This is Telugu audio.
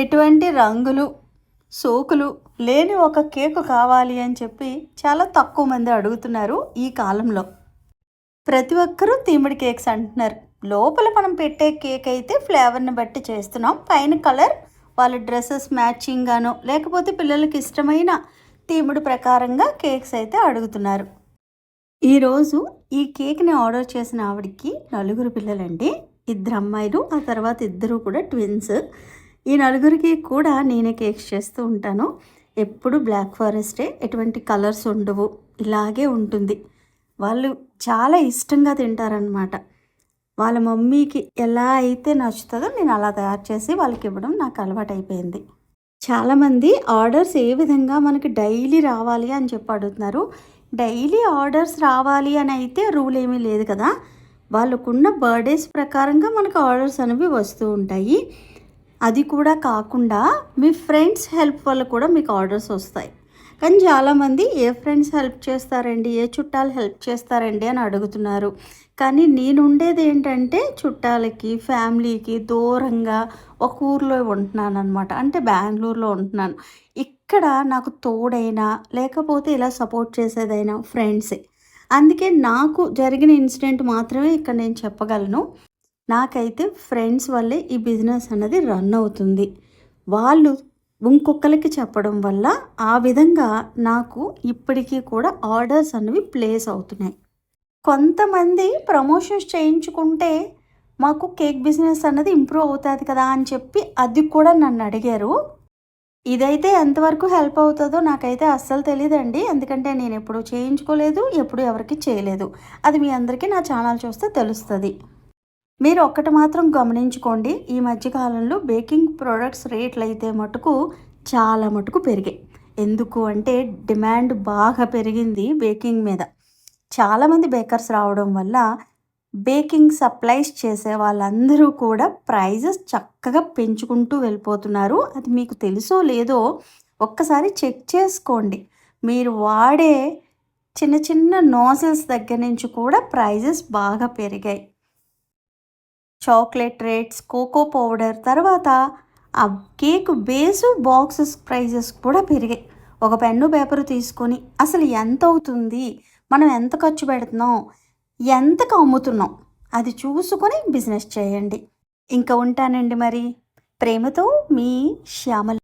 ఎటువంటి రంగులు, సోకులు లేని ఒక కేకు కావాలి అని చెప్పి చాలా తక్కువ మంది అడుగుతున్నారు ఈ కాలంలో. ప్రతి ఒక్కరూ థీమ్డ్ కేక్స్ అంటున్నారు. లోపల మనం పెట్టే కేక్ అయితే ఫ్లేవర్ని బట్టి చేస్తున్నాం. పైన కలర్ వాళ్ళ డ్రెస్సెస్ మ్యాచింగ్గానో లేకపోతే పిల్లలకి ఇష్టమైన థీమ్డ్ ప్రకారంగా కేక్స్ అయితే అడుగుతున్నారు. ఈరోజు ఈ కేక్ని ఆర్డర్ చేసిన ఆవిడకి 4 పిల్లలండి. 2 అమ్మాయిలు, ఆ తర్వాత 2 కూడా ట్విన్స్. ఈ 4కి కూడా నేనే కేక్స్ చేస్తూ ఉంటాను. ఎప్పుడు బ్లాక్ ఫారెస్టే, ఎటువంటి కలర్స్ ఉండవు, ఇలాగే ఉంటుంది. వాళ్ళు చాలా ఇష్టంగా తింటారనమాట. వాళ్ళ మమ్మీకి ఎలా అయితే నచ్చుతుందో నేను అలా తయారు చేసి వాళ్ళకి ఇవ్వడం నాకు అలవాటైపోయింది. చాలామంది ఆర్డర్స్ ఏ విధంగా మనకి డైలీ రావాలి అని చెప్పి అడుగుతున్నారు. డైలీ ఆర్డర్స్ రావాలి అని అయితే రూల్ ఏమీ లేదు కదా. వాళ్ళకున్న బర్త్డేస్ ప్రకారంగా మనకు ఆర్డర్స్ అనేవి వస్తూ ఉంటాయి. అది కూడా కాకుండా మీ ఫ్రెండ్స్ హెల్ప్ వల్ల కూడా మీకు ఆర్డర్స్ వస్తాయి. కానీ చాలామంది ఏ ఫ్రెండ్స్ హెల్ప్ చేస్తారండి, ఏ చుట్టాలు హెల్ప్ చేస్తారండి అని అడుగుతున్నారు. కానీ నేను ఉండేది ఏంటంటే చుట్టాలకి, ఫ్యామిలీకి దూరంగా ఒక ఊర్లో ఉంటున్నాను అనమాట. అంటే బెంగళూరులో ఉంటున్నాను. ఇక్కడ నాకు తోడైనా లేకపోతే ఇలా సపోర్ట్ చేసేదైనా ఫ్రెండ్సే. అందుకే నాకు జరిగిన ఇన్సిడెంట్ మాత్రమే ఇక్కడ నేను చెప్పగలను. నాకైతే ఫ్రెండ్స్ వల్లే ఈ బిజినెస్ అన్నది రన్ అవుతుంది. వాళ్ళు ఇంకొకరికి చెప్పడం వల్ల ఆ విధంగా నాకు ఇప్పటికీ కూడా ఆర్డర్స్ అనేవి ప్లేస్ అవుతున్నాయి. కొంతమంది ప్రమోషన్స్ చేయించుకుంటే మాకు కేక్ బిజినెస్ అన్నది ఇంప్రూవ్ అవుతుంది కదా అని చెప్పి అది కూడా నన్ను అడిగారు. ఇదైతే ఎంతవరకు హెల్ప్ అవుతుందో నాకైతే అస్సలు తెలియదండి. ఎందుకంటే నేను ఎప్పుడు చేయించుకోలేదు, ఎప్పుడు ఎవరికి చేయలేదు. అది మీ అందరికీ నా ఛానల్ చూస్తే తెలుస్తుంది. మీరు ఒక్కటి మాత్రం గమనించుకోండి, ఈ మధ్యకాలంలో బేకింగ్ ప్రోడక్ట్స్ రేట్లు అయితే మటుకు చాలా మటుకు పెరిగాయి. ఎందుకు అంటే డిమాండ్ బాగా పెరిగింది బేకింగ్ మీద. చాలామంది బేకర్స్ రావడం వల్ల బేకింగ్ సప్లైస్ చేసే వాళ్ళందరూ కూడా ప్రైజెస్ చక్కగా పెంచుకుంటూ వెళ్ళిపోతున్నారు. అది మీకు తెలుసో లేదో ఒక్కసారి చెక్ చేసుకోండి. మీరు వాడే చిన్న చిన్న నోజల్స్ దగ్గర నుంచి కూడా ప్రైజెస్ బాగా పెరిగాయి. చాక్లెట్ రేట్స్, కోకో పౌడర్, తర్వాత ఆ కేక్ బేసు బాక్సెస్ ప్రైజెస్ కూడా పెరిగాయి. ఒక పెన్ను పేపరు తీసుకొని అసలు ఎంత అవుతుంది, మనం ఎంత ఖర్చు పెడుతున్నాం, ఎంతకు అమ్ముతున్నాం అది చూసుకొని బిజినెస్ చేయండి. ఇంకా ఉంటానండి మరి. ప్రేమతో మీ శ్యామల.